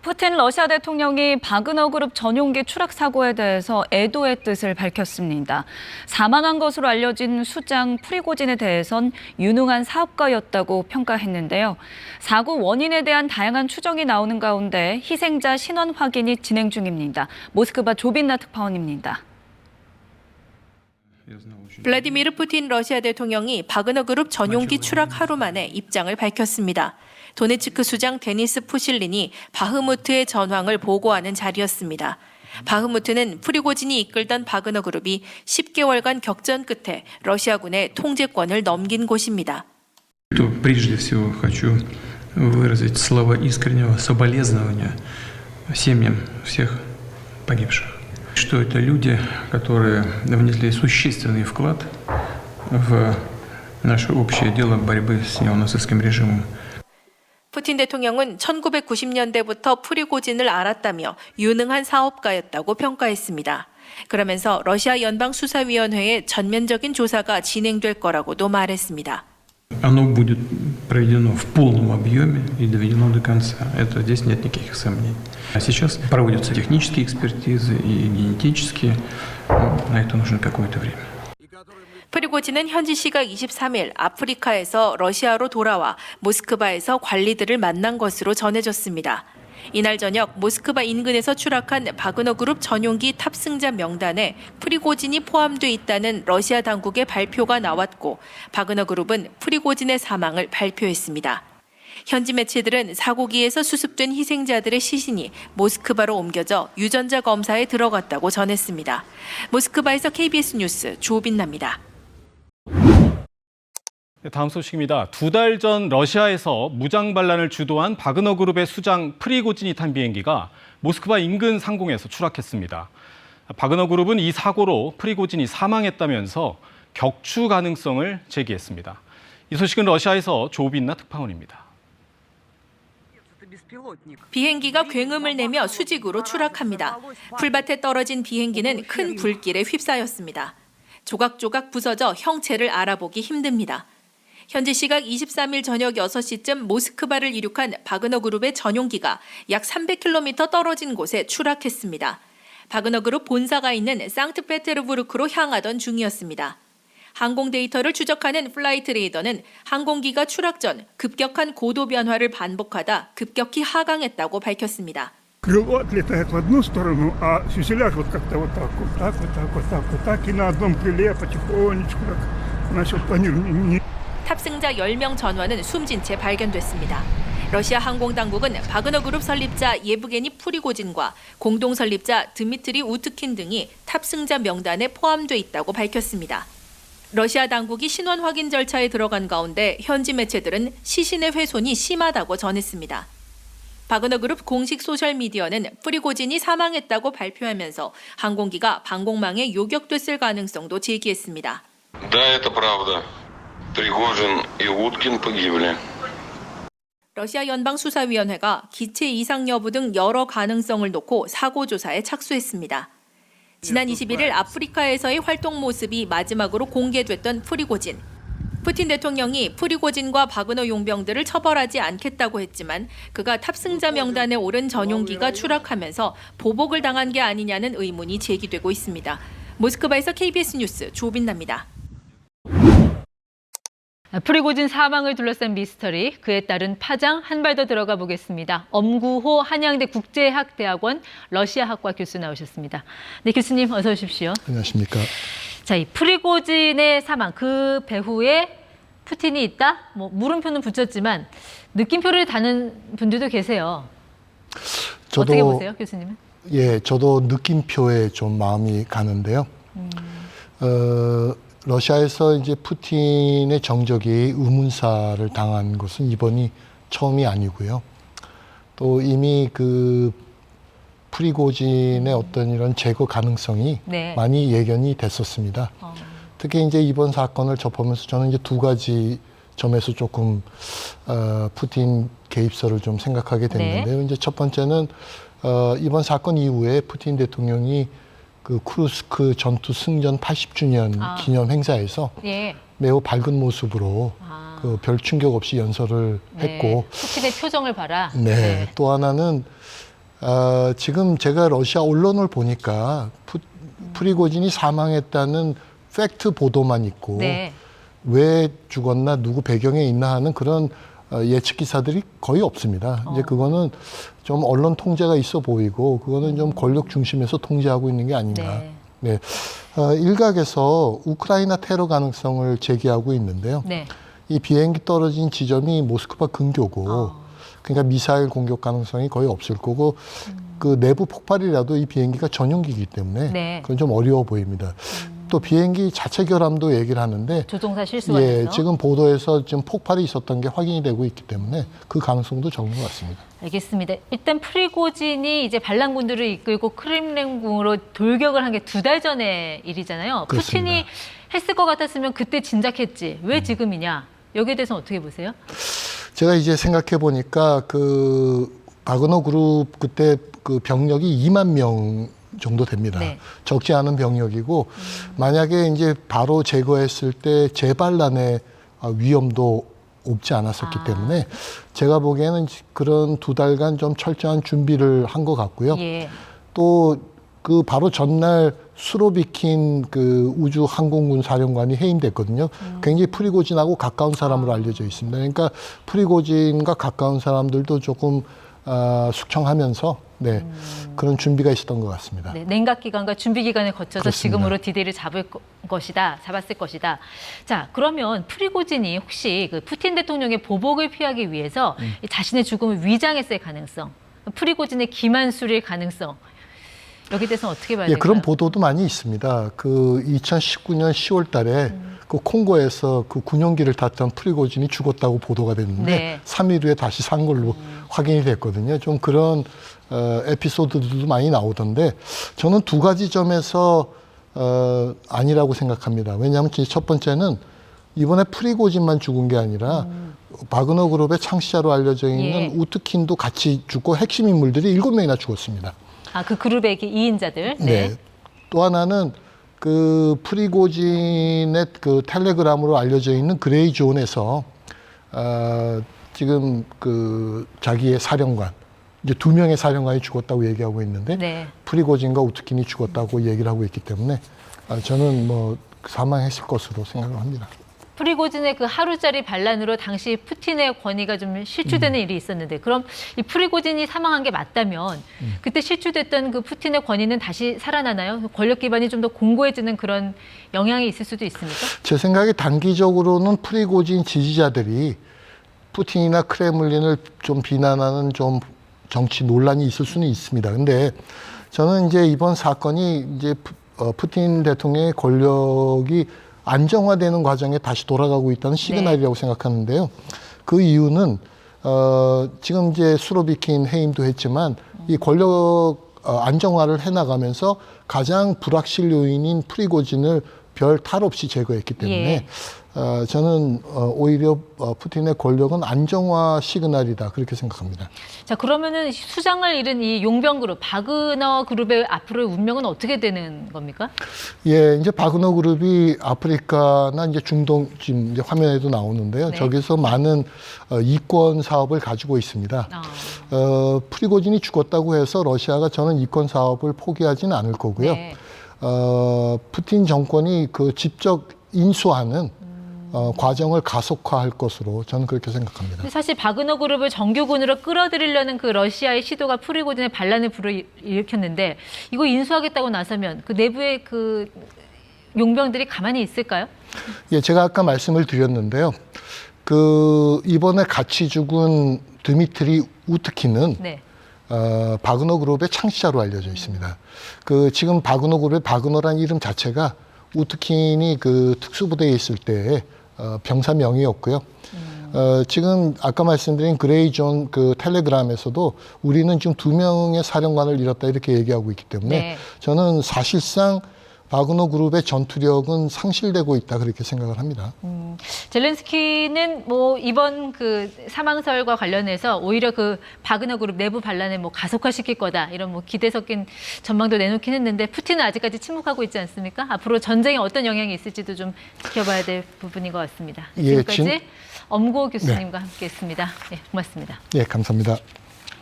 푸틴 러시아 대통령이 바그너 그룹 전용기 추락 사고에 대해서 애도의 뜻을 밝혔습니다. 사망한 것으로 알려진 수장 프리고진에 대해선 유능한 사업가였다고 평가했는데요. 사고 원인에 대한 다양한 추정이 나오는 가운데 희생자 신원 확인이 진행 중입니다. 모스크바 조빈나 특파원입니다. 블라디미르 푸틴 러시아 대통령이 바그너 그룹 전용기 추락 하루 만에 입장을 밝혔습니다. 도네츠크 수장 데니스 푸실린이 바흐무트의 전황을 보고하는 자리였습니다. 바흐무트는 프리고진이 이끌던 바그너 그룹이 10개월간 격전 끝에 러시아군의 통제권을 넘긴 곳입니다. Прежде всего хочу выразить слова искреннего соболезнования семьям всех погибших. Что это люди, которые внесли существенный вклад в наше общее дело борьбы с неонацистским режимом. 푸틴 대통령은 1990년대부터 프리고진을 알았다며 유능한 사업가였다고 평가했습니다. 그러면서 러시아 연방수사위원회의 전면적인 조사가 진행될 거라고도 말했습니다. Оно будет проведено в полном объеме и доведено до конца. Это здесь нет никаких сомнений. А сейчас проводятся технические экспертизы и генетические. На это нужно какое-то время. 프리고진은 현지 시각 23일 아프리카에서 러시아로 돌아와 모스크바에서 관리들을 만난 것으로 전해졌습니다. 이날 저녁 모스크바 인근에서 추락한 바그너 그룹 전용기 탑승자 명단에 프리고진이 포함돼 있다는 러시아 당국의 발표가 나왔고 바그너 그룹은 프리고진의 사망을 발표했습니다. 현지 매체들은 사고기에서 수습된 희생자들의 시신이 모스크바로 옮겨져 유전자 검사에 들어갔다고 전했습니다. 모스크바에서 KBS 뉴스 조빈나입니다. 다음 소식입니다. 2달 전 러시아에서 무장 반란을 주도한 바그너 그룹의 수장 프리고진이 탄 비행기가 모스크바 인근 상공에서 추락했습니다. 바그너 그룹은 이 사고로 프리고진이 사망했다면서 격추 가능성을 제기했습니다. 이 소식은 러시아에서 조빈나 특파원입니다. 비행기가 굉음을 내며 수직으로 추락합니다. 풀밭에 떨어진 비행기는 큰 불길에 휩싸였습니다. 조각조각 부서져 형체를 알아보기 힘듭니다. 현지 시각 23일 저녁 6시쯤 모스크바를 이륙한 바그너 그룹의 전용기가 약 300km 떨어진 곳에 추락했습니다. 바그너 그룹 본사가 있는 상트페테르부르크로 향하던 중이었습니다. 항공 데이터를 추적하는 플라이트 레이더는 항공기가 추락 전 급격한 고도 변화를 반복하다 급격히 하강했다고 밝혔습니다. Крыло отлетает в одну сторону, а фюзеляж вот как-то вот так, вот так, вот так, вот так, вот так, и на одном крыле потихонечку так начал планировать. 탑승자 10명 전원은 숨진 채 발견됐습니다. 러시아 항공당국은 바그너 그룹 설립자 예브게니 프리고진과 공동 설립자 드미트리 우트킨 등이 탑승자 명단에 포함돼 있다고 밝혔습니다. 러시아 당국이 신원 확인 절차에 들어간 가운데 현지 매체들은 시신의 훼손이 심하다고 전했습니다. 바그너 그룹 공식 소셜미디어는 프리고진이 사망했다고 발표하면서 항공기가 방공망에 요격됐을 가능성도 제기했습니다. Да, это правда. Пригожин и Уткин погибли. 러시아 연방수사위원회가 기체 이상 여부 등 여러 가능성을 놓고 사고 조사에 착수했습니다. 지난 21일 아프리카에서의 활동 모습이 마지막으로 공개됐던 프리고진. 푸틴 대통령이 프리고진과 바그너 용병들을 처벌하지 않겠다고 했지만 그가 탑승자 명단에 오른 전용기가 추락하면서 보복을 당한 게 아니냐는 의문이 제기되고 있습니다. 모스크바에서 KBS 뉴스 조빈나입니다. 프리고진 사망을 둘러싼 미스터리, 그에 따른 파장 한 발 더 들어가 보겠습니다. 엄구호 한양대 국제학대학원 러시아학과 교수 나오셨습니다. 네, 교수님 어서 오십시오. 안녕하십니까. 자, 이 프리고진의 사망, 그 배후에 푸틴이 있다? 뭐 물음표는 붙였지만 느낌표를 다는 분들도 계세요. 어떻게 보세요, 교수님은? 예, 저도 느낌표에 좀 마음이 가는데요. 러시아에서 이제 푸틴의 정적이 의문사를 당한 것은 이번이 처음이 아니고요. 또 이미 그 프리고진의 어떤 이런 제거 가능성이 많이 예견이 됐었습니다. 특히 이제 이번 사건을 접하면서 저는 이제 두 가지 점에서 조금 푸틴 개입설을 좀 생각하게 됐는데요. 이제 첫 번째는 이번 사건 이후에 푸틴 대통령이 그 쿠르스크 전투 승전 80주년 기념 행사에서 매우 밝은 모습으로 그 별 충격 없이 연설을 했고 푸틴의 표정을 봐라. 또 하나는 지금 제가 러시아 언론을 보니까 프리고진이 사망했다는 팩트 보도만 있고 네. 왜 죽었나 누구 배경에 있나 하는 그런 예측 기사들이 거의 없습니다. 이제 그거는 좀 언론 통제가 있어 보이고 그거는 좀 권력 중심에서 통제하고 있는 게 아닌가. 네. 네. 일각에서 우크라이나 테러 가능성을 제기하고 있는데요. 네. 이 비행기 떨어진 지점이 모스크바 근교고 그러니까 미사일 공격 가능성이 거의 없을 거고 그 내부 폭발이라도 이 비행기가 전용기이기 때문에 네. 그건 좀 어려워 보입니다. 또 비행기 자체 결함도 얘기를 하는데 조종사 실수가 예, 돼서. 지금 보도에서 지금 폭발이 있었던 게 확인이 되고 있기 때문에 그 가능성도 적은 것 같습니다. 알겠습니다. 일단 프리고진이 이제 반란군들을 이끌고 크렘린궁으로 돌격을 한 게 2달 전의 일이잖아요. 그렇습니다. 푸틴이 했을 것 같았으면 그때 진작했지. 왜 지금이냐? 여기에 대해서는 어떻게 보세요? 제가 이제 생각해 보니까 그 바그너 그룹 그때 그 병력이 2만 명 정도 됩니다. 네. 적지 않은 병력이고 만약에 이제 바로 제거했을 때 재반란의 위험도 없지 않았었기 때문에 제가 보기에는 그런 2달간 좀 철저한 준비를 한 것 같고요. 예. 또 그 바로 전날 수로비킨 그 우주 항공군 사령관이 해임됐거든요. 굉장히 프리고진하고 가까운 사람으로 알려져 있습니다. 그러니까 프리고진과 가까운 사람들도 조금 숙청하면서 네, 그런 준비가 있었던 것 같습니다. 네, 냉각 기간과 준비 기간을 거쳐서 그렇습니다. 지금으로 디데이를 잡았을 것이다. 자, 그러면 프리고진이 혹시 그 푸틴 대통령의 보복을 피하기 위해서 이 자신의 죽음을 위장했을 가능성, 프리고진의 기만술일 가능성, 여기 대해서는 어떻게 봐야 예, 될까요? 그런 보도도 많이 있습니다. 그 2019년 10월 달에 그 콩고에서 그 군용기를 탔던 프리고진이 죽었다고 보도가 됐는데 네. 3일 후에 다시 산 걸로 확인이 됐거든요. 좀 그런 에피소드들도 많이 나오던데 저는 2가지 점에서 아니라고 생각합니다. 왜냐하면 첫 번째는 이번에 프리고진만 죽은 게 아니라 바그너 그룹의 창시자로 알려져 있는 예. 우트킨도 같이 죽고 핵심 인물들이 7명이나 죽었습니다. 그 그룹의 2인자들. 네. 또 하나는 그 프리고진의 그 텔레그램으로 알려져 있는 그레이 존에서 지금 그 자기의 사령관 이제 2명의 사령관이 죽었다고 얘기하고 있는데 네. 프리고진과 우트킨이 죽었다고 얘기를 하고 있기 때문에 저는 뭐 사망했을 것으로 생각을 합니다. 프리고진의 그 하루짜리 반란으로 당시 푸틴의 권위가 좀 실추되는 일이 있었는데 그럼 이 프리고진이 사망한 게 맞다면 그때 실추됐던 그 푸틴의 권위는 다시 살아나나요? 권력 기반이 좀 더 공고해지는 그런 영향이 있을 수도 있습니까? 제 생각에 단기적으로는 프리고진 지지자들이 푸틴이나 크레물린을 좀 비난하는 좀 정치 논란이 있을 수는 있습니다. 근데 저는 이제 이번 사건이 이제 푸틴 대통령의 권력이 안정화되는 과정에 다시 돌아가고 있다는 시그널이라고 생각하는데요. 그 이유는 지금 이제 수로비킨 해임도 했지만 이 권력 안정화를 해나가면서 가장 불확실 요인인 프리고진을 별 탈 없이 제거했기 때문에 저는 오히려 푸틴의 권력은 안정화 시그널이다 그렇게 생각합니다. 자, 그러면은 수장을 잃은 이 용병 그룹, 바그너 그룹의 앞으로의 운명은 어떻게 되는 겁니까? 예, 이제 바그너 그룹이 아프리카나 이제 중동 지금 이제 화면에도 나오는데요. 네. 저기서 많은 이권 사업을 가지고 있습니다. 프리고진이 죽었다고 해서 러시아가 저는 이권 사업을 포기하지는 않을 거고요. 네. 푸틴 정권이 그 직접 인수하는 과정을 가속화할 것으로 저는 그렇게 생각합니다. 근데 사실 바그너 그룹을 정규군으로 끌어들이려는 그 러시아의 시도가 프리고진의 반란을 불러일으켰는데 이거 인수하겠다고 나서면 그 내부의 그 용병들이 가만히 있을까요? 예, 제가 아까 말씀을 드렸는데요. 그 이번에 같이 죽은 드미트리 우트킨은 네. 바그너 그룹의 창시자로 알려져 있습니다. 그 지금 바그너 그룹의 바그너란 이름 자체가 우트킨이 그 특수부대에 있을 때 병사명이었고요. 지금 아까 말씀드린 그레이 존 그 텔레그램에서도 우리는 지금 2명의 사령관을 잃었다 이렇게 얘기하고 있기 때문에 네. 저는 사실상 바그너 그룹의 전투력은 상실되고 있다 그렇게 생각을 합니다. 젤렌스키는 뭐 이번 그 사망설과 관련해서 오히려 그 바그너 그룹 내부 반란을 뭐 가속화시킬 거다 이런 뭐 기대 섞인 전망도 내놓긴 했는데 푸틴은 아직까지 침묵하고 있지 않습니까? 앞으로 전쟁에 어떤 영향이 있을지도 좀 지켜봐야 될 부분인 것 같습니다. 예, 지금까지 엄고 교수님과 함께했습니다. 네, 고맙습니다. 예, 감사합니다.